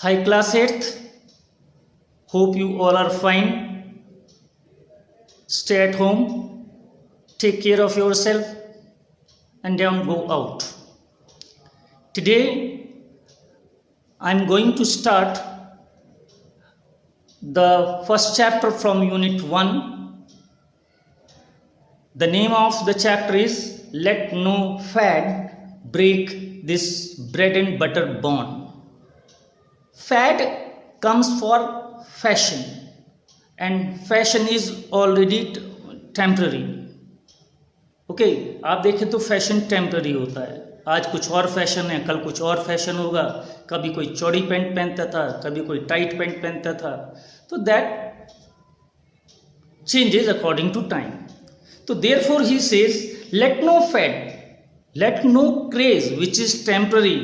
Hi class 8th, hope you all are fine. Stay at home, take care of yourself and don't go out. Today I am going to start the first chapter from unit 1. The name of the chapter is Let No Fad Break This Bread and Butter Bond. Fad comes for fashion and fashion is already temporary. Okay आप देखें तो fashion temporary होता है. आज कुछ और fashion है, कल कुछ और फैशन होगा. कभी कोई चौड़ी पैंट पहनता था, कभी कोई टाइट पैंट पहनता था. तो that changes according to time. तो therefore he says let no fad, let no craze which is temporary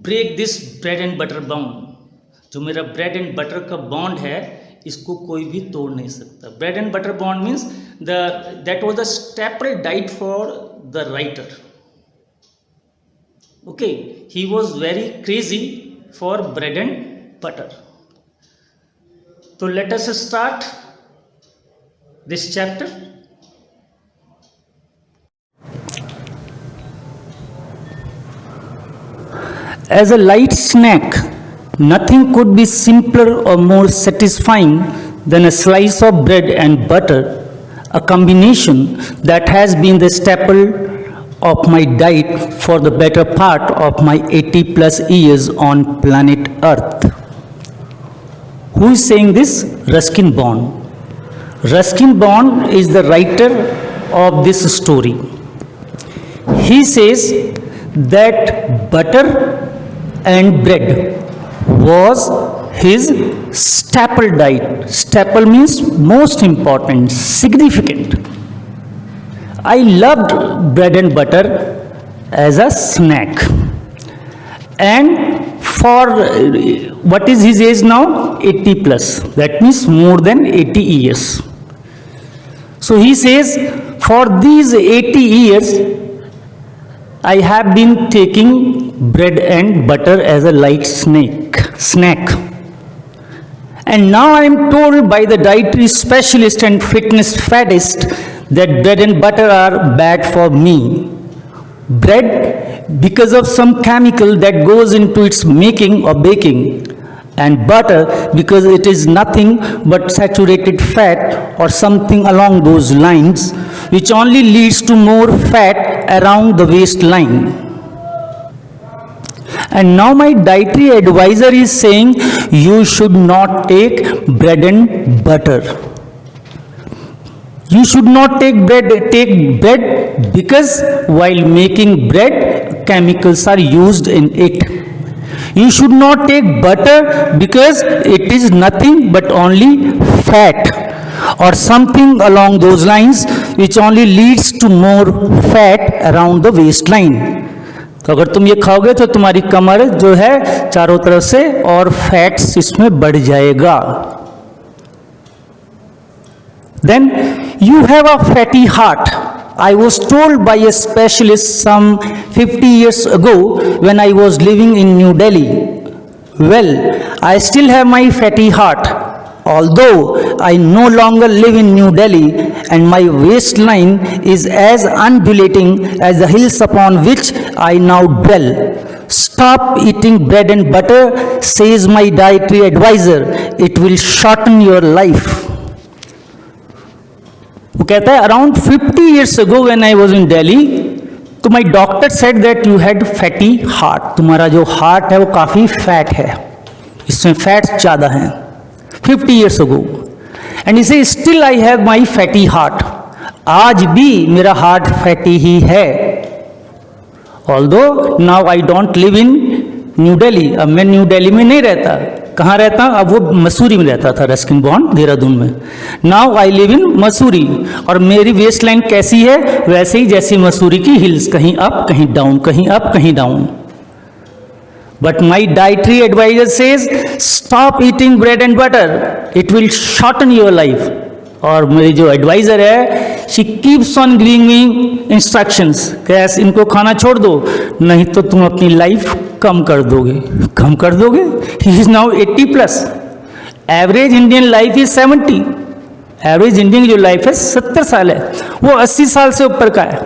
break this bread and butter bond. जो मेरा ब्रेड एंड बटर का बॉन्ड है इसको कोई भी तोड़ नहीं सकता. Bread and butter bond means that was the staple diet for the writer. Okay, he was very crazy for bread and butter. तो let us start this chapter. As a light snack, nothing could be simpler or more satisfying than a slice of bread and butter, a combination that has been the staple of my diet for the better part of my 80 plus years on planet Earth. Who is saying this? Ruskin Bond. Ruskin Bond is the writer of this story. He says that butter and bread was his staple diet. Staple means most important, significant. I loved bread and butter as a snack. And for what is his age now? 80 plus. That means more than 80 years. So he says, for these 80 years, I have been taking bread and butter as a light snack. And now I am told by the dietary specialist and fitness faddist that bread and butter are bad for me. Bread because of some chemical that goes into its making or baking, and butter because it is nothing but saturated fat or something along those lines, which only leads to more fat around the waistline. And now my dietary advisor is saying you should not take bread and butter. You should not take bread because while making bread, chemicals are used in it. You should not take butter because it is nothing but only fat or something along those lines which only leads to more fat around the waistline. तो अगर तुम ये खाओगे तो तुम्हारी कमर जो है चारों तरफ से और फैट्स इसमें बढ़ जाएगा. Then you have a fatty heart. I was told by a specialist some 50 years ago when I was living in New Delhi. Well, I still have my fatty heart, although I no longer live in New Delhi and my waistline is as undulating as the hills upon which I now dwell. Stop eating bread and butter, says my dietary advisor. It will shorten your life. वो कहता है around 50 years ago when I was in Delhi, तो माई doctor said that you had fatty heart. तुम्हारा जो heart है वो काफ़ी fat है, इसमें फैट्स ज़्यादा हैं. 50 years ago. एंड इसे still I have my fatty heart. आज भी मेरा हार्ट फैटी ही है. Although now I don't live in new Delhi. अब मैं न्यू दिल्ली में नहीं रहता. कहाँ रहता? अब वो मसूरी में रहता था, रस्किन बॉन्ड देहरादून में. Now I live in Mussoorie. और मेरी वेस्ट लाइन कैसी है? वैसे ही जैसी मसूरी की हिल्स, कहीं अप कहीं डाउन, कहीं अप कहीं down. But my dietary adviser says stop eating bread and butter, it will shorten your life. और मेरी जो एडवाइज़र है she keeps on giving me instructions, कैसे इनको खाना छोड़ दो नहीं तो तुम अपनी लाइफ कम कर दोगे, कम कर दोगे। He is now 80 plus. Average Indian life is 70। Average Indian की जो लाइफ है 70 साल है, वो 80 साल से ऊपर का है।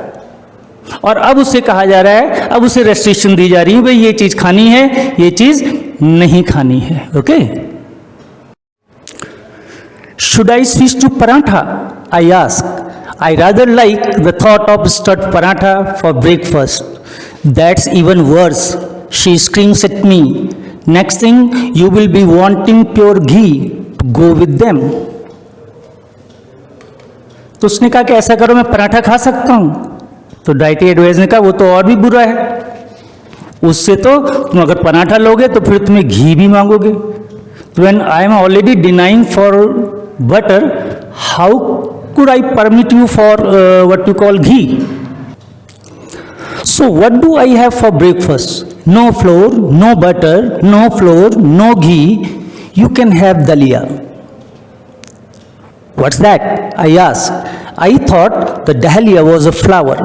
और अब उसे कहा जा रहा है, अब उसे रेस्ट्रिक्शन दी जा रही है, भाई ये चीज खानी है, ये चीज नहीं खानी है। Okay, should I switch to paratha? I ask. I rather like the thought of stuffed paratha for breakfast. That's even worse. She screams at me. Next thing, you will be wanting pure ghee to go with them. तो उसने कहा कि ऐसा करो, मैं पराठा खा सकता हूँ। तो डाइटरी एडवाइजर ने कहा वो तो और भी बुरा है, उससे तो तुम अगर पराठा लोगे तो फिर तुम्हें घी भी मांगोगे। तो when I am already denying for butter, how could I permit you for what you call ghee? So what do I have for breakfast? No flour, no butter, no flour, no ghee. You can have dalia. What's that? I asked. I thought the dahlia was a flower.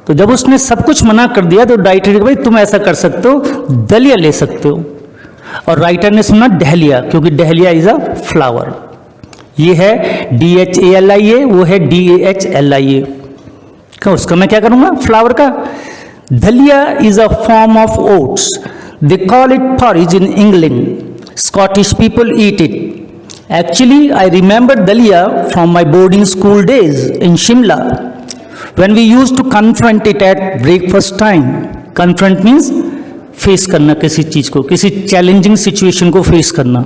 तो जब उसने सब कुछ मना कर दिया तो डाइटर ने भाई तुम ऐसा कर सकते हो, दलिया ले सकते हो। और राइटर ने सुना डहलिया, क्योंकि डहलिया इज अ फ्लावर। ये है DHALIA, वो है DAHLIA। उसका मैं क्या करूंगा, फ्लावर का। Dalia is a form of oats. They call it porridge in England. Scottish people eat it. Actually I remember dalia from my boarding school days in Shimla when we used to confront it at breakfast time. Confront means face करना किसी चीज को, किसी challenging situation को face करना।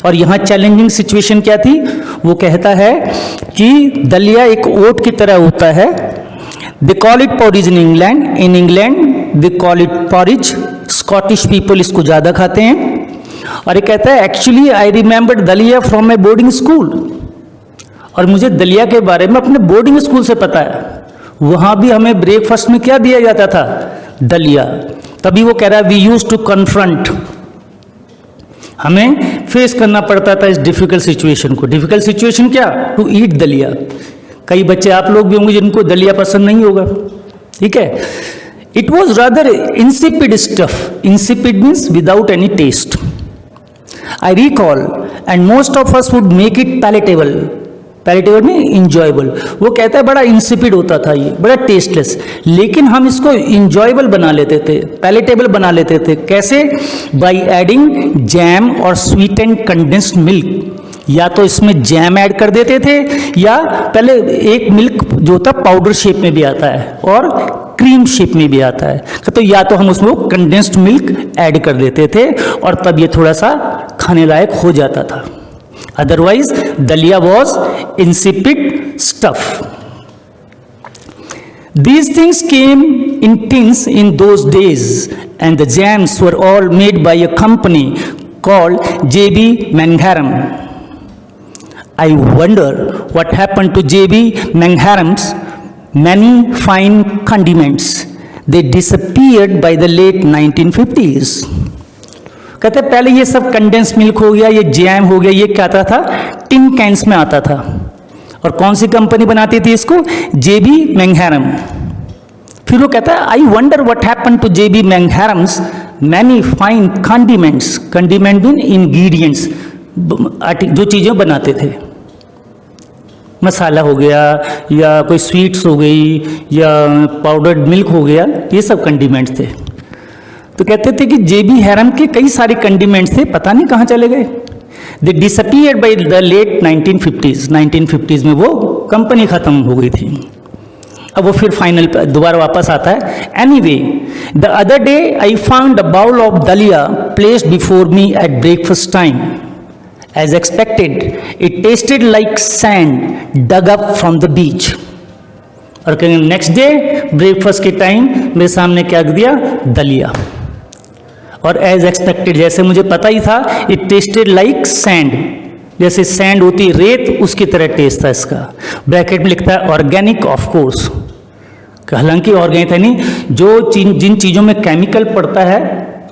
और यहाँ challenging situation क्या थी, वो कहता है कि दलिया एक ओट की तरह होता है। दे call it porridge in England. In England they call it porridge। Scottish people इसको ज्यादा खाते हैं। और ये कहता है actually I remember dalia from my boarding school. और मुझे दलिया के बारे में अपने बोर्डिंग स्कूल से पता है, वहां भी हमें ब्रेकफास्ट में क्या दिया जाता था, दलिया। तभी वो कह रहा है वी यूज टू कन्फ्रंट, हमें फेस करना पड़ता था इस डिफिकल्ट सिचुएशन को। डिफिकल्ट सिचुएशन क्या, टू ईट दलिया। कई बच्चे आप लोग भी होंगे जिनको दलिया पसंद नहीं होगा, ठीक है। It was rather insipid stuff. Insipid means without any taste. I recall and most of us would make it palatable. Palatable में इंजॉयबल। वो कहता है बड़ा इंसिपिड होता था ये, बड़ा टेस्टलेस, लेकिन हम इसको इंजॉयबल बना लेते थे, पैलेटेबल बना लेते थे। कैसे? बाय एडिंग जैम और स्वीट एंड कंडेंस्ड मिल्क। या तो इसमें जैम ऐड कर देते थे, या पहले एक मिल्क जो होता पाउडर शेप में भी आता है और क्रीम शेप में भी आता है, तो या तो हम उसमें कंडेंस्ड मिल्क ऐड कर देते थे और तब ये थोड़ा सा खाने लायक हो जाता था। Otherwise, dalia was insipid stuff. These things came in tins in those days, and the jams were all made by a company called J.B. Mangharam. I wonder what happened to J.B. Mangharam's many fine condiments. They disappeared by the late 1950s. कहते हैं पहले ये सब condense milk हो गया, ये jam हो गया, ये क्या आता था, टिन कैंस में आता था। और कौन सी कंपनी बनाती थी इसको, JB Mangharam। फिर वो कहता है I wonder what happened to JB Mangharam's many fine condiments. Condiment mean ingredients, जो चीज़ें बनाते थे, मसाला हो गया या कोई स्वीट्स हो गई या पाउडर्ड मिल्क हो गया, ये सब कंडीमेंट्स थे। तो कहते थे कि JB हैरम के कई सारे कंडीमेंट्स थे, पता नहीं कहाँ चले गए। They disappeared by the late 1950s। 1950s में वो कंपनी खत्म हो गई थी। अब वो फिर फाइनल दोबारा वापस आता है। Anyway, the other day I found a bowl of dalia placed before me at breakfast time. As expected it tasted like sand dug up from the beach. और कहेंगे नेक्स्ट डे ब्रेकफास्ट के टाइम मेरे सामने क्या दिया, दलिया। और एज एक्सपेक्टेड, जैसे मुझे पता ही था, इट टेस्टेड लाइक सैंड, जैसे सैंड होती रेत, उसकी तरह टेस्ट था इसका। ब्रैकेट में लिखता है ऑर्गेनिक ऑफ कोर्स। हालांकि ऑर्गेनिक है नहीं, जो जिन चीज़ों में केमिकल पड़ता है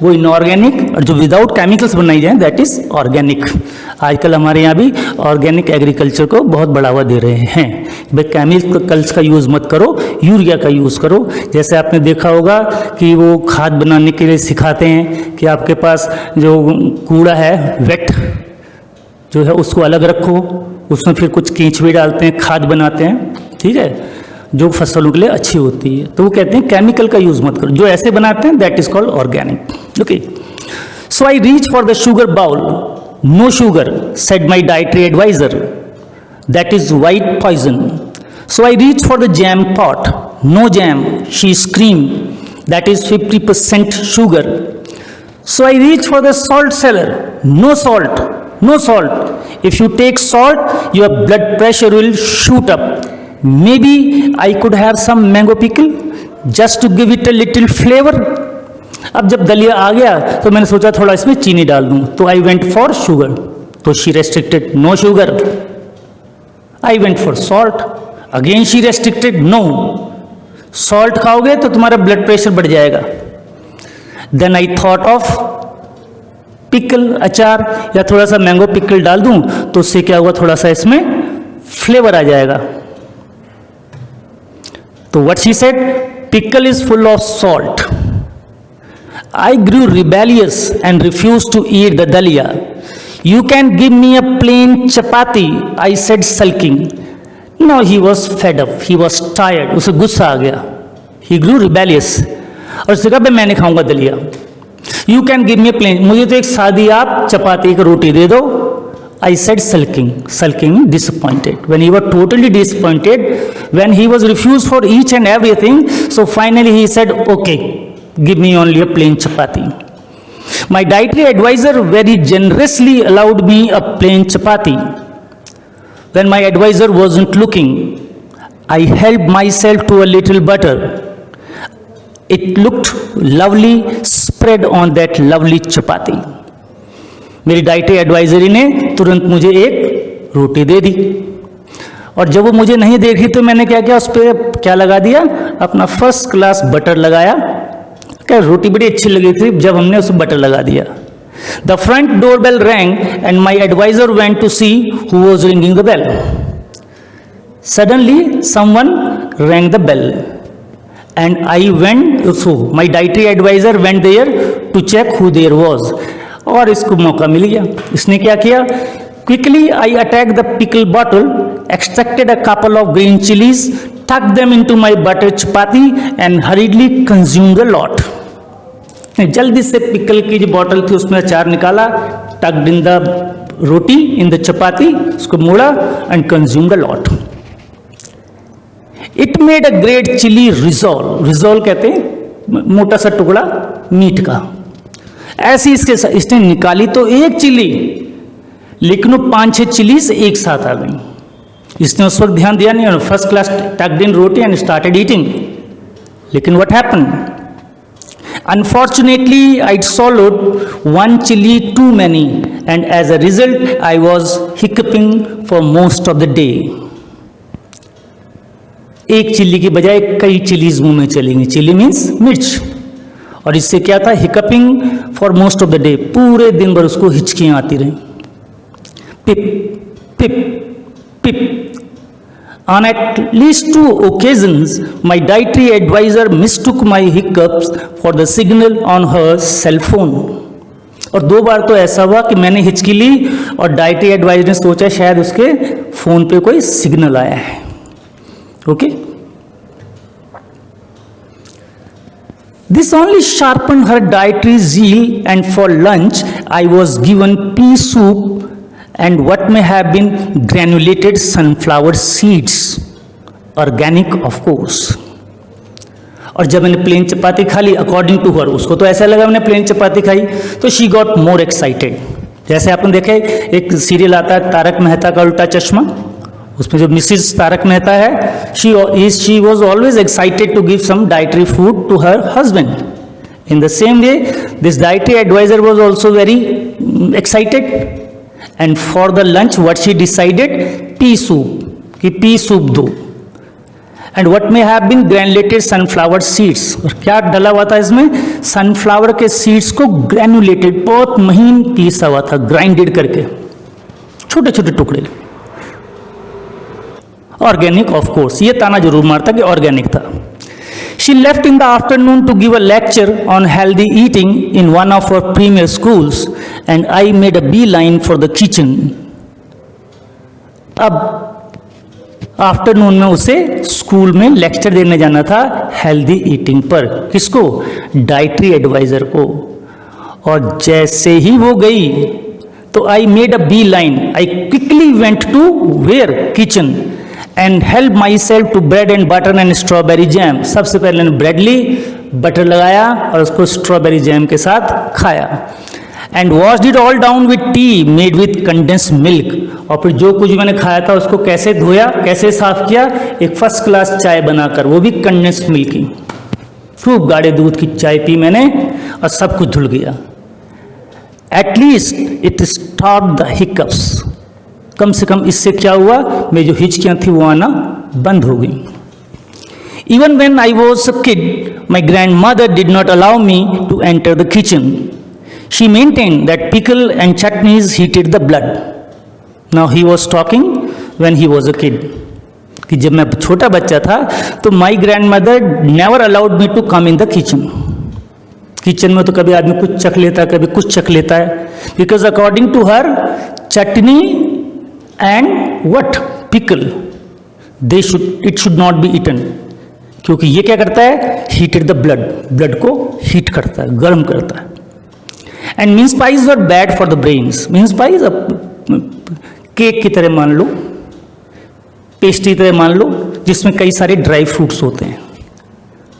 वो इनऑर्गेनिक, और जो विदाउट केमिकल्स बनाई जाए दैट इज ऑर्गेनिक। आजकल हमारे यहाँ भी ऑर्गेनिक एग्रीकल्चर को बहुत बढ़ावा दे रहे हैं। भाई केमिकल्स का यूज़ मत करो, यूरिया का यूज़ करो। जैसे आपने देखा होगा कि वो खाद बनाने के लिए सिखाते हैं कि आपके पास जो कूड़ा है वेट जो है उसको अलग रखो, उसमें फिर कुछ कीचड़े डालते हैं, खाद बनाते हैं, ठीक है, जो फसलों के लिए अच्छी होती है। तो वो कहते हैं केमिकल का यूज़ मत करो, जो ऐसे बनाते हैं that is called organic. Okay, so I reach for the sugar bowl, no sugar said my dietary adviser, that is white poison. So I reach for the jam pot, no jam she scream, that is 50% sugar. So I reach for the salt cellar, no salt, no salt. If you take salt, your blood pressure will shoot up. Maybe I could have some mango pickle just to give it a little flavor. अब जब दलिया आ गया तो मैंने सोचा थोड़ा इसमें चीनी डाल दूं, तो I went for sugar. तो she restricted no sugar. I went for salt. Again she restricted no. Salt खाओगे तो तुम्हारा ब्लड प्रेशर बढ़ जाएगा. Then I thought of pickle, अचार, या थोड़ा सा मैंगो पिकल डाल दूं तो उससे क्या हुआ, थोड़ा सा इसमें फ्लेवर आ जाएगा। तो what she said, pickle is full of salt. I grew rebellious and refuse to eat the dalia. You can give me a plain chapati, I said sulking. No, he was fed up, he was tired, उसे गुस्सा आ गया। ही ग्रू rebellious और उसने कहा मैं नहीं खाऊंगा दलिया। You can give me plain, मुझे तो एक सादी आप चपाती की रोटी दे दो। I said sulking, sulking disappointed, when he was totally disappointed, when he was refuse for each and everything, so finally he said okay, give me only a plain chapati. My dietary adviser very generously allowed me a plain chapati. When my adviser wasn't looking, I helped myself to a little butter. It looked lovely spread on that lovely chapati. मेरी dietary advisory ने तुरंत मुझे एक रोटी दे दी, और जब वो मुझे नहीं देखी तो मैंने क्या किया, उस पर क्या लगा दिया, अपना फर्स्ट क्लास बटर लगाया। क्या रोटी बड़ी अच्छी लगी थी जब हमने उस बटर लगा दिया। The front door bell rang and my adviser went to see who was ringing the bell. Suddenly someone rang the bell. And I went, so my dietary advisor went there to check who there was. और इसको मौका मिल गया, इसने क्या किया, quickly I attacked the pickle bottle, extracted a couple of green chilies, tucked them into my butter chapati and hurriedly consumed the lot. जल्दी से pickle की जो बॉटल थी उसमें अचार निकाला, tucked in the roti in the chapati, उसको मोड़ा and consumed the lot. It made a great chili risol. Risol कहते हैं मोटा सा टुकड़ा मीट का। ऐसी इसने निकाली तो एक चिली, लेकिन वो 5-6 चिलीज एक साथ आ गई। इसने उस वक्त ध्यान दिया नहीं, first class tucked in roti and started eating. लेकिन what happened, unfortunately I'd swallowed one chili too many and as a result I was hiccuping for most of the day. एक चिल्ली की बजाय कई चिलीज मुंह में चलेंगी, चिली मीन्स मिर्च, और इससे क्या था, hiccupping for most of the day, पूरे दिन भर उसको हिचकियां आती रही, pip pip pip. On at least 2 occasions my dietary advisor mistook my hiccups for the signal on her cell phone. और 2 बार तो ऐसा हुआ कि मैंने हिचकी ली और डाइटरी एडवाइजर ने सोचा शायद उसके फोन पे कोई सिग्नल आया है। Okay, this only sharpened her dietary zeal, and for lunch I was given pea soup and what may have been granulated sunflower seeds, organic of course. और जब मैंने प्लेन चपाती खा ली, अकॉर्डिंग टू हर, उसको तो ऐसा लगा मैंने प्लेन चपाती खाई, तो शी गॉट मोर एक्साइटेड। जैसे आपने देखे एक सीरियल आता है तारक मेहता का उल्टा चश्मा, उसमें जो मिसिज तारक मेहता है, she was always excited to give some dietary food to her husband. In the same way, this dietary advisor was also very excited, and for the lunch what she decided, pea soup, कि pea soup दो, and what may have been granulated sunflower seeds, और क्या डला हुआ था इसमें, sunflower के seeds को ग्रैन्युलेटेड, बहुत महीन पीसा हुआ था, ग्राइंडेड करके छोटे छोटे टुकड़े। ऑर्गेनिक ऑफ कोर्स, ये ताना जरूर मारता कि ऑर्गेनिक था। She left in the afternoon to give a lecture on healthy eating in one of her premier schools and I made a beeline for the kitchen. अब आफ्टरनून में उसे school में लेक्चर देने जाना था हेल्दी ईटिंग पर। किसको? Dietary adviser को। और जैसे ही वो गई तो I made a beeline, I quickly went to where kitchen and help myself to bread and butter and strawberry jam. सबसे पहले मैंने ब्रेड ली, बटर लगाया और उसको स्ट्रॉबेरी जैम के साथ खाया। And washed it all down with T made with condense milk. और फिर जो कुछ मैंने खाया था उसको कैसे धोया, कैसे साफ किया? एक फर्स्ट क्लास चाय बनाकर, वो भी कंडेंस मिल्क की। खूब गाढ़े दूध की चाय पी मैंने और सब कुछ धुल गया। At least it stop the hiccups. कम से कम इससे क्या हुआ, मेरी जो हिचकियां थी वो आना बंद हो गई। Even when I was a kid my grandmother did not allow me to enter the kitchen. She maintained that pickle and chutneys heated the blood. Now he was talking when he was a kid, कि जब मैं छोटा बच्चा था तो my grandmother never allowed me to come in the kitchen. Kitchen में तो कभी आदमी कुछ चख लेता है, कभी कुछ चख लेता है, because according to her chutney and what pickle it should not be eaten, क्योंकि ये क्या करता है? हीटेड द ब्लड, ब्लड को हीट करता है, गर्म करता है। And mean spice are bad for the brains. Mean spice cake की तरह मान लो, पेस्ट्री की तरह मान लो, जिसमें कई सारे ड्राई फ्रूट्स होते हैं।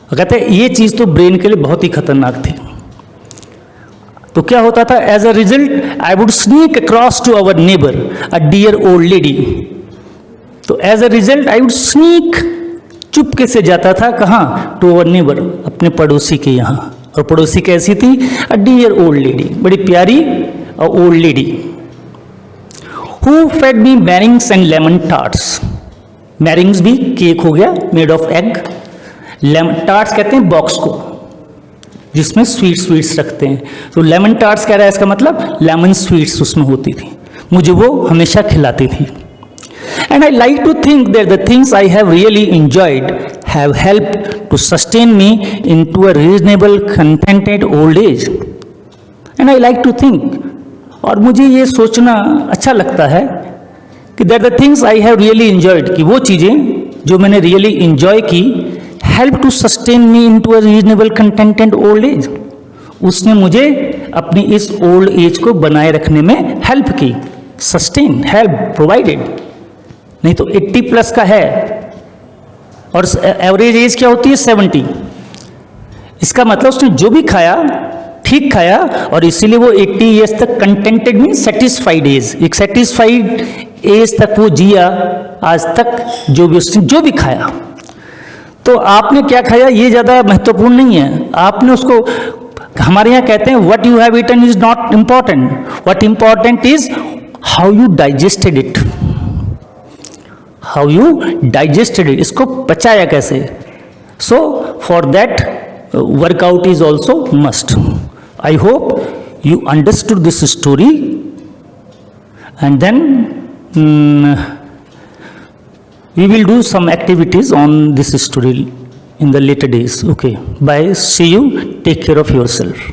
कहते हैं ये चीज तो ब्रेन के लिए बहुत ही खतरनाक थी। तो क्या होता था? As a result I would sneak across to our neighbour a dear old lady. तो as a result I would sneak, चुपके से जाता था कहाँ? टू अवर नेबर, अपने पड़ोसी के यहाँ। और पड़ोसी कैसी थी? अ डियर ओल्ड लेडी, बड़ी प्यारी और old lady. Who fed me meringues and lemon tarts. Meringues भी केक हो गया made of egg. Lemon tarts कहते हैं बॉक्स को जिसमें स्वीट्स रखते हैं। तो लेमन टार्ट्स कह रहा है, इसका मतलब लेमन स्वीट्स उसमें होती थी, मुझे वो हमेशा खिलाती थी। And I like to think that the things I have really enjoyed have helped to sustain me into a reasonable contented old age. And I like to think, और मुझे ये सोचना अच्छा लगता है कि that the things I have really enjoyed, कि वो चीज़ें जो मैंने रियली एंजॉय की, help to sustain me into a reasonable contented old age, उसने मुझे अपनी इस ओल्ड एज को बनाए रखने में हेल्प की। Sustain, help, provided. नहीं तो 80 प्लस का है और एवरेज एज क्या होती है? 70। इसका मतलब उसने जो भी खाया ठीक खाया और इसीलिए वो 80 ईयर्स तक कंटेंटेड मीन सेटिस्फाइड एज, एक सेटिस्फाइड एज तक वो जिया आज तक, जो भी उसने जो भी खाया। तो आपने क्या खाया ये ज़्यादा महत्वपूर्ण नहीं है, आपने उसको, हमारे यहाँ कहते हैं what you have eaten is not important, what important is how you digested it, how you digested it, इसको पचाया कैसे। So for that workout is also must. I hope you understood this story, and then we will do some activities on this story in the later days. Okay, bye, see you, take care of yourself.